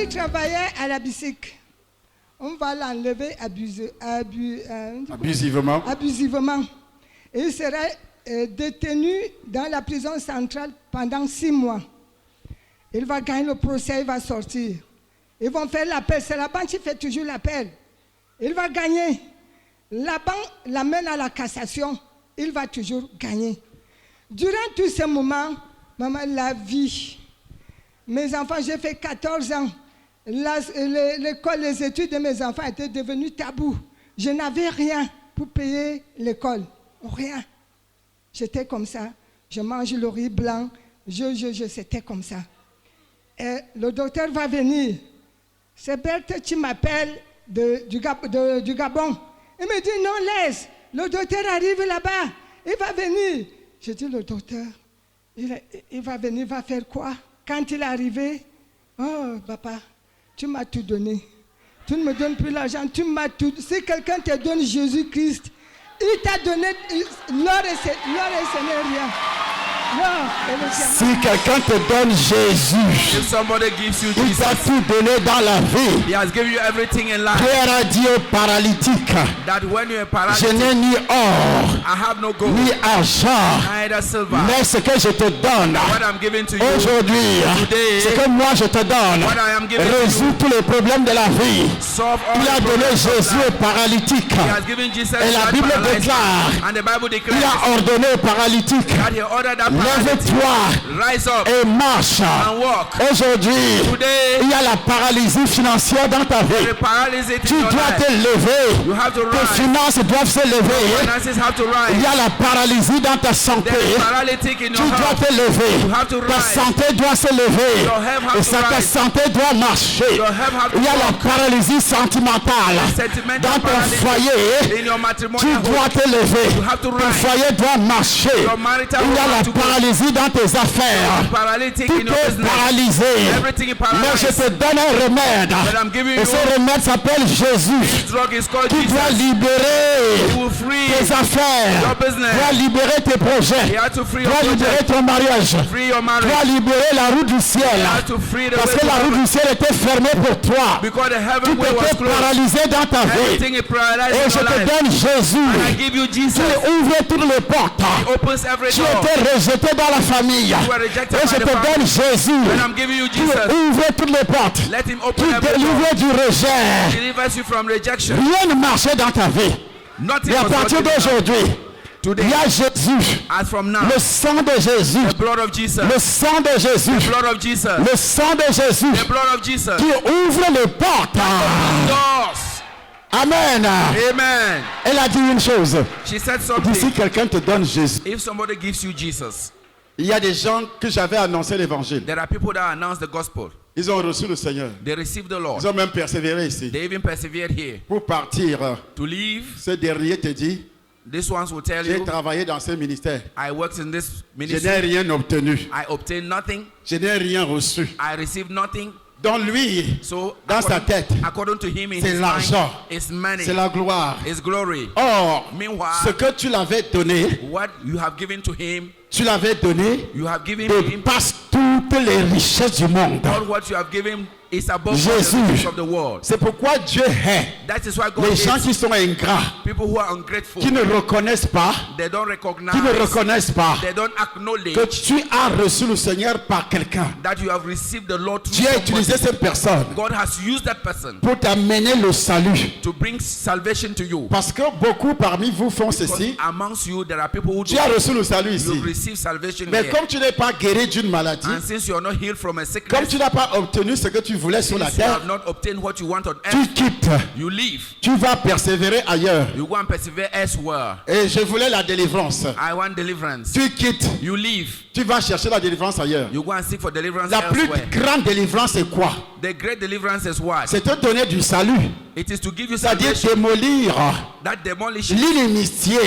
mari travaillait à la bicycle. On va l'enlever abusivement. Et il sera détenu dans la prison centrale pendant 6 mois. Il va gagner le procès, il va sortir. Ils vont faire l'appel. C'est la banque qui fait toujours l'appel. Il va gagner. La banque l'amène à la cassation. Il va toujours gagner. Durant tous ces moments, maman, la vie. Mes enfants, j'ai fait 14 ans. L'école, les études de mes enfants étaient devenues tabous. Je n'avais rien pour payer l'école. Rien. J'étais comme ça. Je mange le riz blanc. C'était comme ça. Et le docteur va venir. C'est Berthe qui m'appelle du Gabon. Il me dit, non, laisse. Le docteur arrive là-bas. Il va venir. Je dis, le docteur, il va venir, il va faire quoi? Quand il est arrivé, oh, papa, tu m'as tout donné. Tu ne me donnes plus l'argent, tu m'as tout. Si quelqu'un te donne Jésus-Christ, il t'a donné l'or et ce n'est rien. Si quelqu'un te donne Jésus, if somebody gives you il Jesus, t'a tout donné dans la vie. he has given you everything in life. Pierre a dit au paralytique, That when you're je paralytic, n'ai ni or, I have no gold, ni argent, neither silver. mais ce que je te donne What I'm giving to you aujourd'hui, today, ce que moi je te donne, what I am giving to résout you, tous les problèmes de la vie. solve all Il a the donné problems of Jésus au life. paralytique. He has given Jesus Et la that Bible paralyzed déclare, man. And the Bible il declares a ordonné au paralytique, that he ordered that paralytic, lève-toi rise up et marche. and walk. Aujourd'hui, Today, il y a la paralysie financière dans ta vie. the paralysis Tu in your dois life. te lever. You have to Tes rise. finances doivent se lever. Finances have to Il y rise. a la paralysie dans ta santé. There is paralytic in Tu your dois health. te lever. You have to Ta rise. santé doit se lever. Your health has Et to ça, ta rise. santé doit marcher. Your health have to Il y a la walk. paralysie sentimentale. Sentimental Dans ton paralysis foyer, in your tu matrimonial dois home. te lever. You have to Ton rise. foyer doit marcher. Your marital Il y a home la has to go. paralysie dans tes affaires. Paralytic Tout in your est business. paralysé. Everything is Mais je paralyzed. te donne un remède. But I'm giving Et you ce remède s'appelle Jésus. this drug is called Qui doit Jesus. libérer He will free tes affaires. your business. Doit libérer tes He projets. has to free your Doit libérer project. ton mariage. Free your marriage. Doit libérer la route du He ciel. has to free the Parce way que to la route heaven. du ciel était fermée pour toi. Because the Tu heaven way was étais closed. paralysé dans ta vie. Everything is paralyzed Et in je your te life. donne Jésus. And I give you Jesus. Tu ouvres toutes les portes. He opens every Tu door. étais rejeté dans la famille. You were rejected Et by je the te family. donne Jésus. And I'm giving you Tu Jesus. ouvres toutes les portes. Let him Tu open every door. délivres du rejet. Delivers you from rejection. Rien ne marchait dans ta vie. Nothing Et à was partir working d'aujourd'hui, today. il y a Jésus. As from now, Le sang de Jésus. the blood of Jesus. Le sang de Jésus. The blood of Jesus. Le sang de Jésus The blood of Jesus. qui ouvre les portes. Doors. Amen. Amen. Elle a dit une chose. She said Si something. quelqu'un te donne Jésus, If somebody gives you Jesus, il y a des gens que j'avais annoncé l'évangile. there are people that announce the gospel. Ils ont reçu le Seigneur. They receive the Lord. Ils ont même persévéré ici. They even persevered here. Pour partir, To leave, ce dernier te dit, these ones will tell j'ai you, travaillé dans ce ministère. I worked in this Je n'ai ministry. rien obtenu. I obtained nothing. Je n'ai rien reçu. I received nothing. Donc lui, So dans sa tête, according to him, in c'est his mind, l'argent. it's money, c'est la gloire. it's glory. Or, Meanwhile, ce que tu l'avais donné, what you have given to him, tu l'avais donné you have given de him. passe toutes les richesses du monde. All what you have given is above all the Jésus. riches of the world. C'est pourquoi Dieu hait That is why God les gens hates qui sont ingrats, people who are ungrateful. qui ne reconnaissent pas, They don't recognize. qui ne reconnaissent pas They don't acknowledge que tu as reçu le Seigneur par quelqu'un. that you have received the Lord through Dieu a somebody. utilisé cette personne God has used that person pour t'amener le salut. to bring salvation to you. Parce que beaucoup parmi vous font Because ceci. amongst you, there are people who Tu as reçu le salut ici. you receive salvation Mais here. comme tu n'es pas guéri d'une maladie, And since you are not healed from a comme sickness, tu n'as pas obtenu ce que tu voulais sur la since you terre, have not obtained what you want on tu earth, quittes. you leave. Tu vas persévérer ailleurs. You go and persevere elsewhere. Et je voulais la délivrance. I want deliverance. Tu quittes. You leave. Tu vas chercher la délivrance ailleurs. You go and seek for deliverance La plus elsewhere. grande délivrance, c'est quoi? The great deliverance is what? C'est te donner du salut. It is to give you C'est-à-dire salvation. démolir That demolition. l'inimitié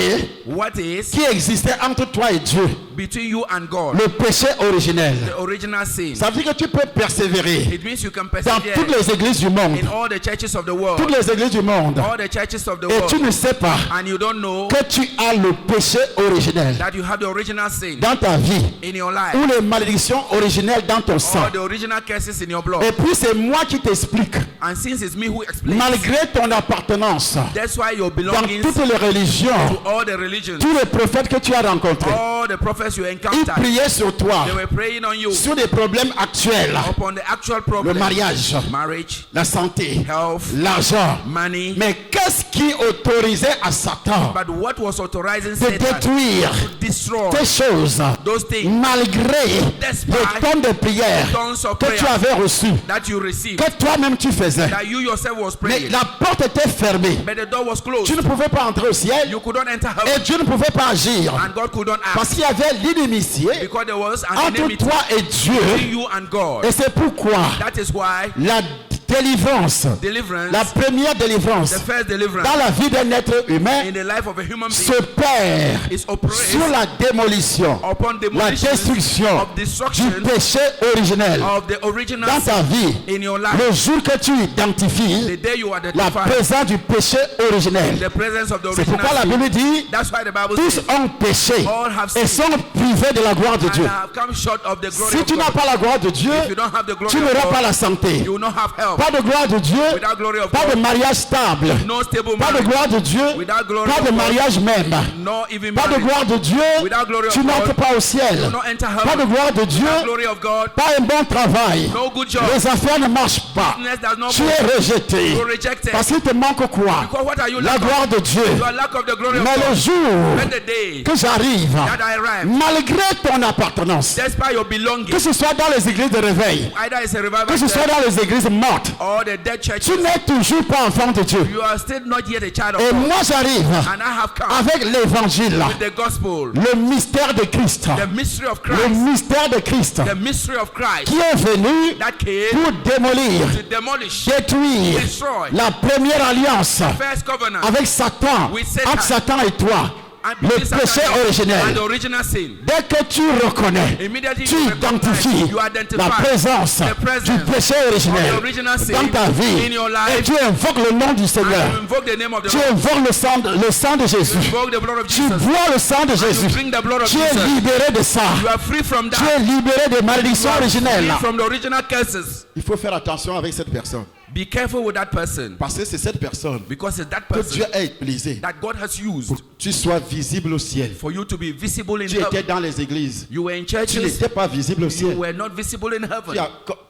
What is qui existait entre toi et Dieu. between you and God? Le péché originel. The original sin. Ça veut dire que tu peux persévérer It means you can dans persevere toutes les églises du monde. in all the churches of the world. Toutes les églises du monde. All the churches of the Et tu world. ne sais pas And you don't know que tu as le péché originel that you have the original sin dans ta vie. in your life, ou les malédictions originelles dans ton sang. or the original curses in your blood. Et puis c'est moi qui t'explique, And since it's me who explains, malgré ton appartenance that's why your dans belongings toutes les religions, to all the religions, tous les prophètes que tu as rencontrés, all the prophets you ils encountered, priaient sur toi, they were praying on you sur des problèmes actuels, upon the actual le problem, mariage, marriage, la santé, health, l'argent. money. Mais qu'est-ce qui autorisait à Satan But what was authorizing de Satan détruire to destroy tes choses those things malgré Despite le temps de prière tons of que tu prayer avais reçu, that you received, que toi-même tu faisais? that you yourself was Mais praying, la porte était fermée. but the door was Tu closed. ne pouvais pas entrer au ciel You couldn't enter et heaven, Dieu ne pouvait pas agir and God couldn't parce act qu'il y avait l'inimitié because there was an entre enmity toi et between Dieu. you and God. Et c'est pourquoi That is why la délivrance, deliverance, la première délivrance the first deliverance dans la vie d'un être humain in the life of a human being s'opère is operated sur la démolition, upon la demolition destruction of du destruction péché originel of the original dans ta sin vie. in your life. Le jour que tu The identifies day you la identify présence du péché originel, the presence of the c'est pourquoi la original sin, Bible dit that's why the Bible tous says, ont péché all have et sinned sont privés de la gloire de and Dieu. have come short of the glory Si of tu n'as God. pas la gloire de Dieu, If you don't have the glory tu of n'auras pas God, la santé, you will not have health. pas de gloire de Dieu, Without glory of pas de God, mariage stable, no stable pas de marriage. gloire de Dieu, Without glory pas of de God, mariage même, no even pas de marriage. gloire de Dieu, Without glory of tu God, n'entres pas au ciel, You will not enter pas de heaven. gloire de Dieu, Without glory of God, pas un bon travail, no good job. les affaires ne marchent pas, Business does not tu go. es rejeté, You're rejected. parce qu'il te manque quoi? Because what are you La lack gloire of? de Dieu. You are lack of the glory of Mais le God. jour When the day que j'arrive, that I arrive, malgré ton appartenance, despite your que belonging, ce soit dans les églises de réveil, either it's a revival que ce soit church dans les églises mortes, or the dead church, tu n'es toujours pas enfant de Dieu. you are still not yet a child of Et God. moi j'arrive And I have come avec l'évangile, with the gospel, le mystère de Christ, the mystery of le Christ, mystère de Christ the mystery of Christ qui est venu that came pour démolir, to demolish, détruire destroy la première alliance first covenant avec Satan, with Satan. entre Satan et toi, and le between péché Satan and originel. the original sin. Dès que tu reconnais, Immediately tu you recognize, identifies you la identify présence the presence du péché originel of the original sin dans ta vie in your et life, tu invoques le nom du and Seigneur, you invoke the name of the tu Lord, invoques le sang de Jésus, you invoke the blood of tu Jesus, bois le sang de you Jésus, drink the blood of tu es Jesus, libéré de ça, you are free from tu that, es libéré des you malédictions are originelles. free from the original curses. Il faut faire attention avec cette personne Be careful with that person, parce que c'est cette personne because it's that que person Dieu a utilisée that God has used pour que tu sois visible au ciel. for you to be visible in Tu étais heaven. dans les églises, You were in tu churches, n'étais pas visible au you ciel. were not visible in heaven.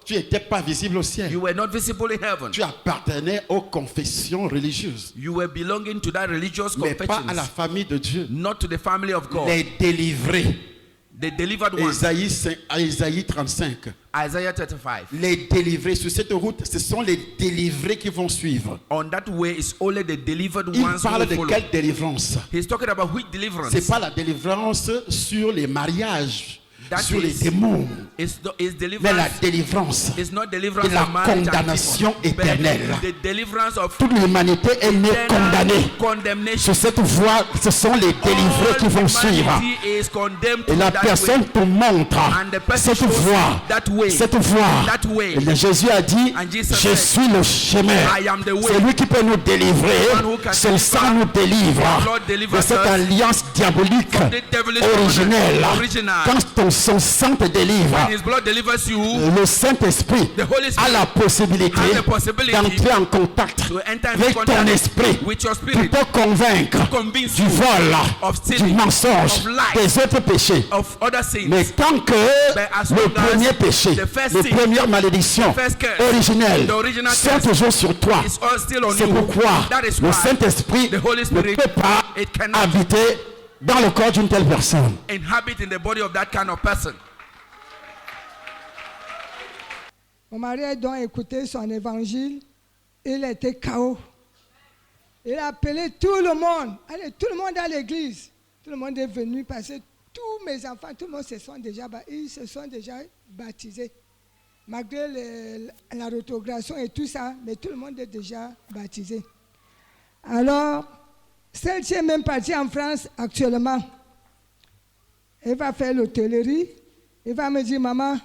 Tu n'étais pas visible au ciel. You were not visible in heaven. Tu appartenais aux confessions religieuses, You were belonging to that religious mais pas à la confessions, famille de Dieu. not to the family of God. Les délivrés. The delivered ones. Isaïe 35. Isaiah 35. Les délivrés sur cette route, ce sont les délivrés qui vont suivre. On that way is only the delivered Il ones who parle will de follow. quelle délivrance? He's talking about which deliverance. C'est pas la délivrance sur les mariages, That sur les is- démons, It's mais la deliverance. délivrance It's not deliverance de la of marriage and condamnation divorce, but éternelle. the deliverance of Toute l'humanité est née condamnée. eternal condemnation. Sur cette voie, ce sont les délivrés qui vont suivre. All humanity is condemned Et to la that personne way. te montre And the person cette shows voie. that way. Cette voie. That way. Et Jésus a dit, And Jesus je said, suis le chemin. I am the way. C'est lui qui peut nous délivrer. The one who can C'est le sang nous délivre The Lord delivers de cette us alliance diabolique from the devilish originelle. covenant, original. Quand son sang te délivre, When his blood delivers you, le Saint-Esprit the Holy a Spirit la possibilité has the possibility d'entrer en contact to enter avec into ton contact esprit with your pour spirit, te convaincre convince du you vol, of du stealing, mensonge, of lies, des autres péchés. of other sins. Mais tant que But as le long as premier péché, the first les sin, premières malédictions the first curse, originelles the original sont curse toujours sur toi, It's all still on c'est you. pourquoi That is le why Saint-Esprit the Holy ne Spirit, peut pas it cannot habiter dans le corps d'une telle personne. inhabit in the body of that kind of person. Mon mari a donc écouté son évangile. Il était KO. Il a appelé tout le monde. Allez, tout le monde à l'église. Tout le monde est venu parce que tous mes enfants, tout le monde ils se sont déjà baptisés. Malgré la rétrogradation et tout ça, mais tout le monde est déjà baptisé. Alors, celle-ci est même partie en France actuellement. Elle va faire l'hôtellerie. Elle va me dire, maman,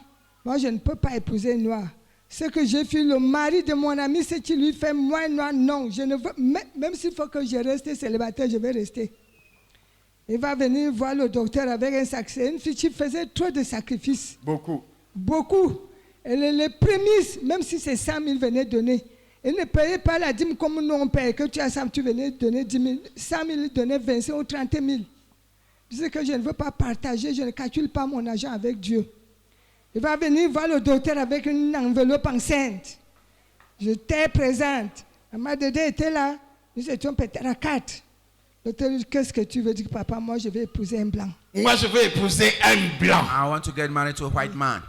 moi je ne peux pas épouser une noire. Ce que j'ai fait, le mari de mon ami, c'est qu'il lui fait moi noir, non. Je ne veux, même s'il faut que je reste célibataire, je vais rester. Il va venir voir le docteur avec un sac. C'est une fille qui faisait trop de sacrifices. Beaucoup. Beaucoup. Elle est les prémices, même si c'est 100 000 venait donner. Elle ne payait pas la dîme comme nous on paye. Que tu as 100, tu venais donner 10 000. 100 000, donner 25 ou 30 000. Je dis que je ne veux pas partager, je ne calcule pas mon argent avec Dieu. Il va venir voir le docteur avec une enveloppe enceinte. J'étais présente. Ma Dédé était là. Nous étions peut-être à 4. Le docteur dit, qu'est-ce que tu veux dire, papa? Moi, je vais épouser un blanc. Moi, je veux épouser un blanc. I want to get married to a white man.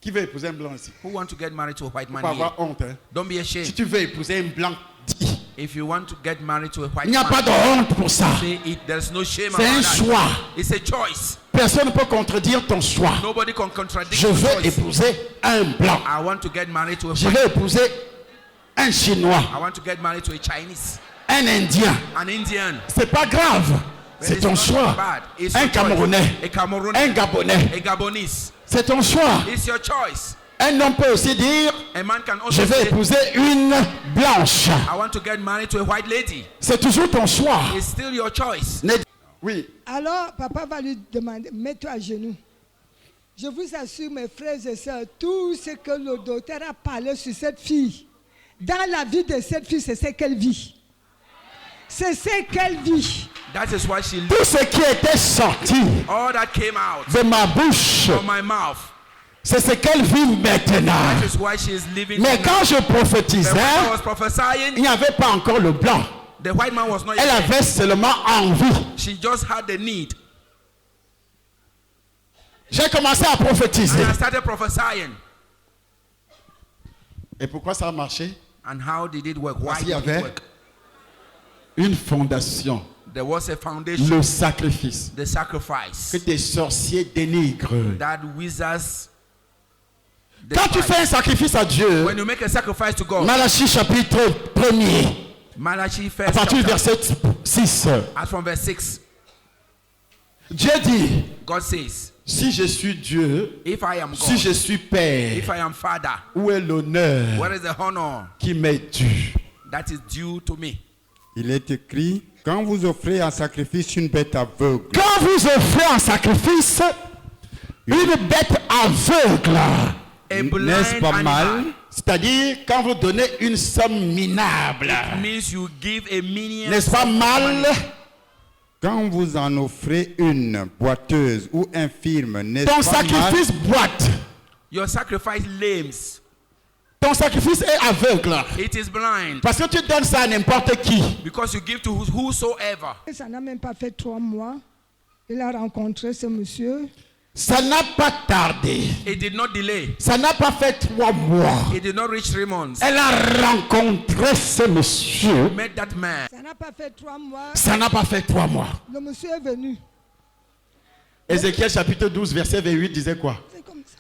Qui veut épouser un blanc ici? Who want to get married to a white Faut man pas here? avoir honte. Hein? Don't be Si ashamed. tu veux épouser un blanc, dis. If you want to get married to a white Il n'y a pas man, de honte pour ça. say it. There's no shame C'est un about that. choix. It's a choice. Personne ne peut contredire ton choix. Nobody can contradict Je your veux choice. épouser un blanc. I want to get married to a Je white. veux épouser un Chinois, I want to get married to a Chinese, un Indien. an Indian. C'est pas grave. But C'est it's ton not choix. bad. It's Un your choice. Camerounais, A Cameroon, un Gabonais. a Gabonese. C'est ton choix. It's your choice. Un homme peut aussi dire, A man can je also vais say, épouser une blanche. I want to get married to a white lady. C'est toujours ton choix. It's still your choice. Oui. Alors, papa va lui demander, mets-toi à genoux. Je vous assure, mes frères et sœurs, tout ce que le docteur a parlé sur cette fille, dans la vie de cette fille, c'est ce qu'elle vit. C'est ce qu'elle vit. That is why she lived. Tout ce qui était sorti All that came out de ma bouche, from my mouth. c'est ce qu'elle vit maintenant. That is why she is living. Mais now. quand je The white man prophétisais, was prophesying. il n'y avait pas encore le blanc. The white man was not Elle yet. avait seulement envie. She just had the need. J'ai commencé à prophétiser. And I started prophesying. Et pourquoi ça a marché? And how did it work? Why Parce qu'il y did it avait work? une fondation, There was a foundation, le sacrifice, the sacrifice que des sorciers dénigrent. that wizards. Quand tu fais un sacrifice à Dieu, When you make a sacrifice to God, Malachie chapitre 1er, Malachi à first partir du chapter, verset 6, as from verse 6, Dieu dit, God says, si je suis Dieu, if I am God, si je suis Père, if I am Father, où est l'honneur what is the honor qui m'est dû? that is due to me? Il est écrit, quand vous offrez en sacrifice une bête aveugle, Quand vous offrez en sacrifice une bête aveugle, A n'est-ce blind pas animal mal? c'est-à-dire quand vous donnez une somme minable, means you give a minion. n'est-ce pas mal? Quand vous en offrez une boiteuse ou infirme, n'est-ce Ton pas mal? sacrifice boite. Your sacrifice lames. Ton sacrifice est aveugle. It is blind Parce que tu donnes ça à n'importe qui. because you give to whosoever. Et ça n'a même pas fait 3 mois. Il a rencontré ce monsieur. Ça n'a pas tardé. It did not delay. Ça n'a pas fait 3 mois. It did not reach 3 months. Elle a rencontré ce monsieur. Met that man. Ça n'a pas fait 3 mois. Ça n'a pas fait 3 mois. Le monsieur est venu. Ézéchiel chapitre 12 verset 28 disait quoi? C'est comme ça.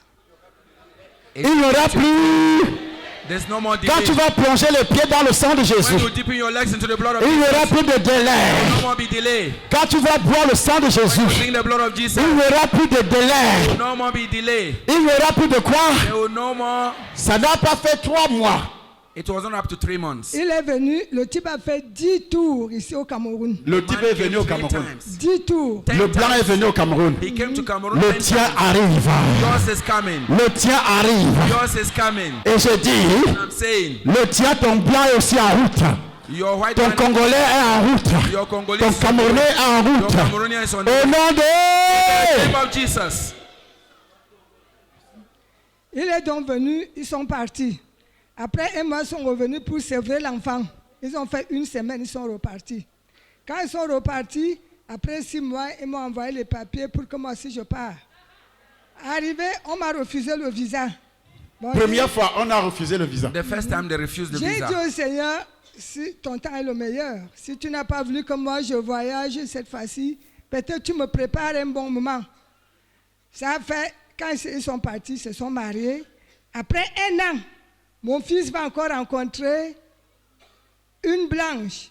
Il n'y aura plus. There's no more Quand delay. tu vas plonger les pieds dans le sang de Jésus, When you deepen your legs into the blood of il n'y Jesus, aura plus de délai. no more be delay. Quand tu vas boire le sang de When you Jésus, drink the blood of Jesus, il n'y aura plus de délai. no more be delay. Il n'y aura plus de quoi? There will no more. Ça n'a pas fait 3 mois. It was not up to 3 months. Il est venu, le type a fait 10 tours ici au Cameroun. Le type Man est venu au came 3 Cameroun. times. 10 tours. 10 Le blanc est times. venu au Cameroun. He came to Cameroon. Le 10 tien times. arrive. Yours is coming. Le tien arrive. Yours is coming. Et je dis, I'm saying, le tien, ton blanc est aussi en route. your white Ton man, Congolais est en route. your Congolese, Ton Camerounais est en your route. Cameroonian is on Au the nom de... name of Jesus. Il est donc venu, ils sont partis. Après un mois, ils sont revenus pour sevrer l'enfant. Ils ont fait 1 semaine, ils sont repartis. Quand ils sont repartis, après 6 mois, ils m'ont envoyé les papiers pour que moi aussi je pars. Arrivé, on m'a refusé le visa. Bon, Première fois, on a refusé le visa. The first time they refused the j'ai dit visa. au Seigneur, si ton temps est le meilleur, si tu n'as pas voulu que moi je voyage cette fois-ci, peut-être tu me prépares un bon moment. Ça a fait, quand ils sont partis, ils se sont mariés. Après 1 an, mon fils va encore rencontrer une blanche,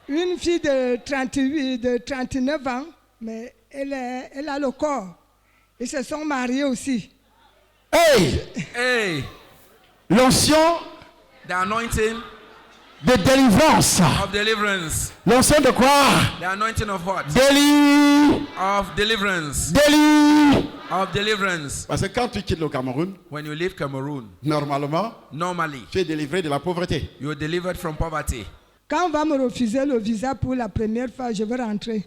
une fille de 38, de 39 ans, mais elle a le corps. Ils se sont mariés aussi. Hey, Hey, l'onction the anointing de délivrance. of deliverance. L'onction de quoi? The anointing of what? Of deliverance. Of deliverance. Parce que quand tu quittes le Cameroun, When you leave Cameroon, normalement, normally tu es délivré de la pauvreté. you are delivered from poverty. Quand on va me refuser le visa pour la première fois, je vais rentrer.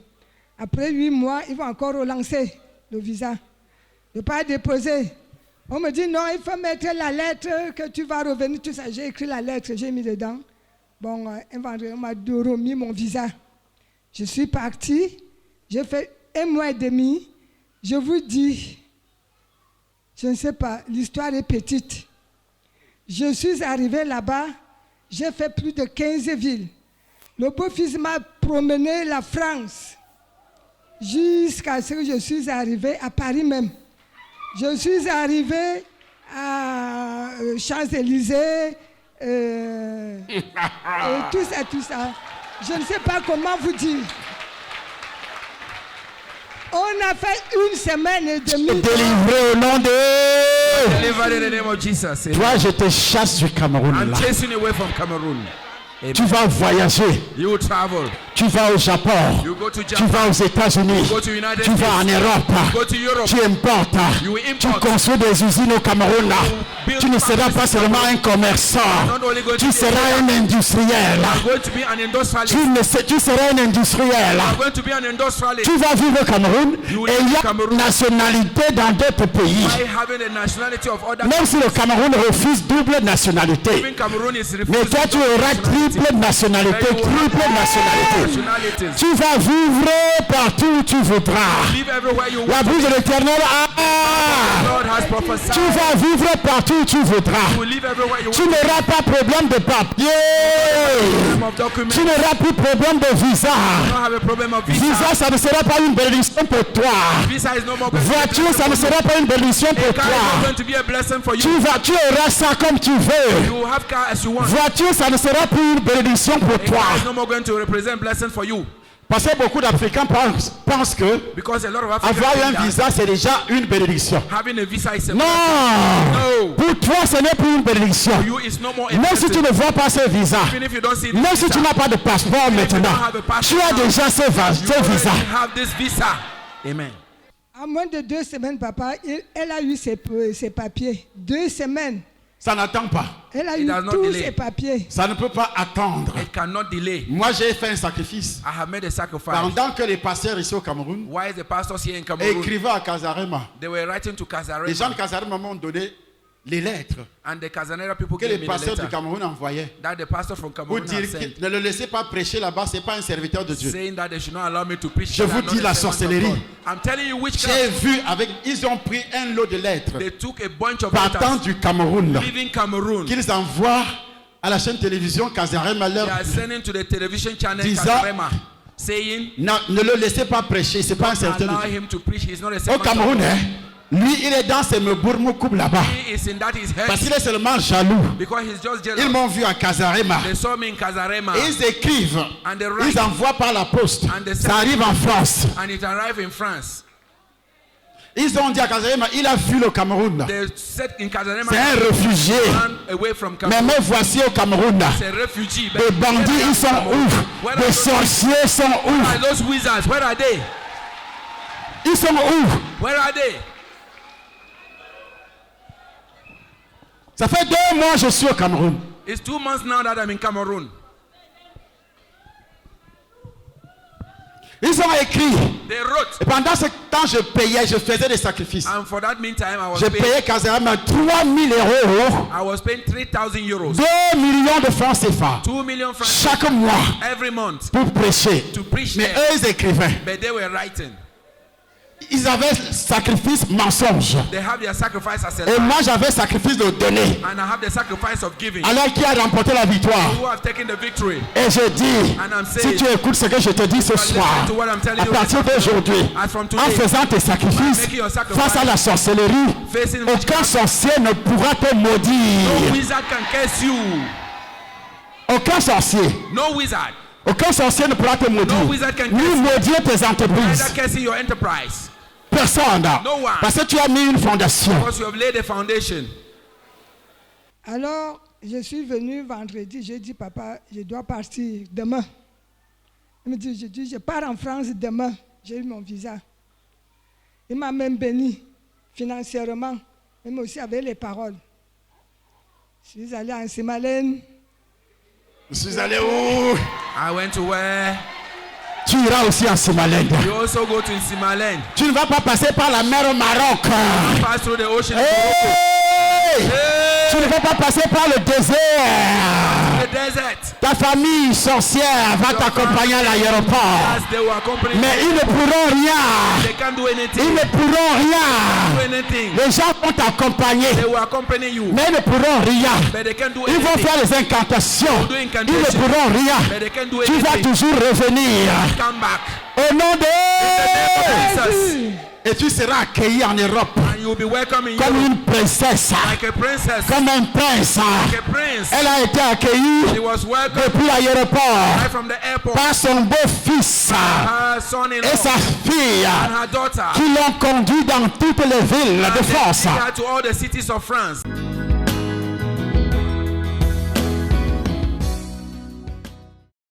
Après 8 mois, ils vont encore relancer le visa. Je ne peux pas déposer. On me dit non, il faut mettre la lettre que tu vas revenir, tout ça. J'ai écrit la lettre, j'ai mis dedans. Bon, on m'a remis mon visa. Je suis partie, j'ai fait 1 mois et demi. Je vous dis, je ne sais pas, l'histoire est petite. Je suis arrivé là-bas, j'ai fait plus de 15 villes. Le beau-fils m'a promené la France jusqu'à ce que je suis arrivé à Paris même. Je suis arrivé à Champs-Élysées, et tout ça. Je ne sais pas comment vous dire. On a fait 1 semaine et demie. Délivré au nom de... Delivered in the name of Jesus. Toi, je te chasse du Cameroun. I'm Là. chasing away from Cameroon. Amen. Tu vas voyager. You will travel. Tu vas au Japon. You go to Tu Japan. vas aux États-Unis. You go to United Tu vas States. en Europe. Go to Europe. Tu importes. You will Tu import. construis des usines au Cameroun. Là. build Tu ne seras pas seulement un commerçant. Not only going to Tu be seras un industriel. You are going to be an industrialist. Tu seras un industriel. You are going to be an industrialist. Tu vas vivre au Cameroun You will et il live y in a Cameroon. une nationalité dans d'autres pays. By having the nationality of other Même si le Cameroun refuse double nationalité. Even Cameroon is Mais toi, tu auras triple nationalité, triple nationalité. nationalities. Tu vas vivre partout où tu voudras. Live everywhere you La want. bouche de l'Éternel, God has prophesied. tu vas vivre partout où tu voudras. You will live everywhere you Tu want. n'auras pas problème de papier. Of documents. Tu n'auras plus problème de visa. You don't have a problem of visa. Visa, ça ne sera pas une bénédiction pour toi. Visa is no more going to be a Voiture, blessing ça ne for you. sera pas une bénédiction A pour car is not toi. going to be a blessing for you. Tu auras ça comme tu veux. You will have car as you want. Voiture, ça ne sera plus une bénédiction pour A toi. car is no more going to represent blessing for you. Parce que beaucoup d'Africains pensent que Because a lot of Africans avoir think un that visa, c'est déjà une bénédiction. having a visa is a Non! No. Pour toi, ce n'est plus une bénédiction. for you is no more a Même si tu blessing. ne vois pas ce visa, Even if you don't see même this si tu visa, n'as pas de passeport maintenant, have a passport tu as now, déjà ce you visa. already have this visa. Amen. En moins de 2 semaines, papa, elle a eu ses papiers. 2 semaines. Ça n'attend pas. Elle a It eu does not tous delay. ses papiers. Ça ne peut pas attendre. It cannot delay. Moi, j'ai fait un sacrifice. I have made a sacrifice. Pendant que les pasteurs ici au Cameroun Why is the pastors here in Cameroon? écrivaient à Kazarema, They were writing to les gens Kazarema, de Kazarema m'ont donné les lettres and the Kazanera people que gave les me the pasteurs du letter Cameroun envoyaient that the pastor from pour Cameroon dire had sent, que ne le laissez pas prêcher là-bas, c'est pas un serviteur de Dieu. saying that they should not allow me to preach. Je that vous I'm not dis a la servant of sorcellerie. God. I'm telling you J'ai witchcraft. vu ils ont pris un lot de lettres They took a bunch of partant letters du Cameroun leaving Cameroon. qu'ils envoient à la chaîne télévision Kazarema They leur are sending to the television channel disant, Kazarema, saying, non, ne le laissez pas prêcher, c'est pas un serviteur allow de Dieu. him to preach. He's not a Au servant of Cameroun, God. hein, lui, il est dans ses Mebourmoukoub là-bas. He is in that his Parce head qu'il est seulement jaloux. because he's just Ils jealous. m'ont vu à Kazarema. They saw me in Kazarema Et ils écrivent, and they write ils envoient par la poste. And they Ça arrive en France. and it arrived in France. Ils ont dit à Kazarema, il a fui le Cameroun. They said in Kazarema, C'est un réfugié. ran away from Mais Cameroon. me voici au Cameroun. C'est un refugee. Les bandits, ils sont où? Les sorciers sont où? Where are those wizards? Where are they? Ils sont où? Where are they? Ça fait 2 mois que je suis au Cameroun. It's 2 months now that I'm in Cameroon. Ils ont écrit. They wrote, Et pendant ce temps, je payais, je faisais des sacrifices. and for that meantime, I was Je paying. payais Kazarema 3 000 €. I was paying 3,000 euros, 2 millions de francs CFA 2 million francs chaque mois every month pour prêcher. to preach Mais there. eux, ils écrivaient. But they were writing. Ils avaient sacrifice mensonge. They have their sacrifice as a Et lie, moi, j'avais sacrifice de donner. and I have the sacrifice of giving. Alors, qui a remporté la victoire? Who have taken the victory? Et je dis, And I'm si saying, tu écoutes ce que je te dis ce soir, to what I'm telling à you partir this afternoon, d'aujourd'hui, as from en today, faisant tes sacrifices making your sacrifice, face à la sorcellerie, facing aucun witchcraft, sorcier ne pourra te no maudire. wizard can curse you. Aucun sorcier. No wizard. Aucun sorcier ne pourra te maudire. No wizard can Ni curse you. maudire tes entreprises. Neither cursing your enterprise. Personne. No one. Parce que tu as mis une fondation. Because you have laid a foundation. Alors, Je suis venue vendredi, j'ai dit, papa, je dois partir demain. Il me dit, je pars en France demain. J'ai eu mon visa. Il m'a même béni financièrement, même aussi avec les paroles. Je suis allée en Simalène. Je suis allé où? I went to where? Tu iras aussi en Simalène. You also go to Simalène. Tu ne vas pas passer par la mer au Maroc. Pass through the ocean in Hey! Morocco. Tu ne vas pas passer par le désert. The desert. Ta famille sorcière va t'accompagner à l'aéroport. As they will accompany you. Mais ils ne pourront rien. They can't do Ils anything. ne pourront Do rien. anything. Les gens vont t'accompagner. They will accompany you. Mais ils ne pourront rien. But they can't do Ils vont anything. faire des incantations. Do Ils ne incantation. pourront rien. But they can't do Tu vas anything. toujours revenir. Come back. Au nom de... Jesus. Et tu seras accueilli en Europe And you'll be welcome in comme Europe. une princesse, Like a princess. comme un prince. Like a prince. Elle a été accueillie She was welcomed depuis l'aéroport right from the airport. par son beau-fils Her son-in-law et sa fille and her daughter. qui l'ont conduit dans toutes les villes And de they France. took her to all the cities of France.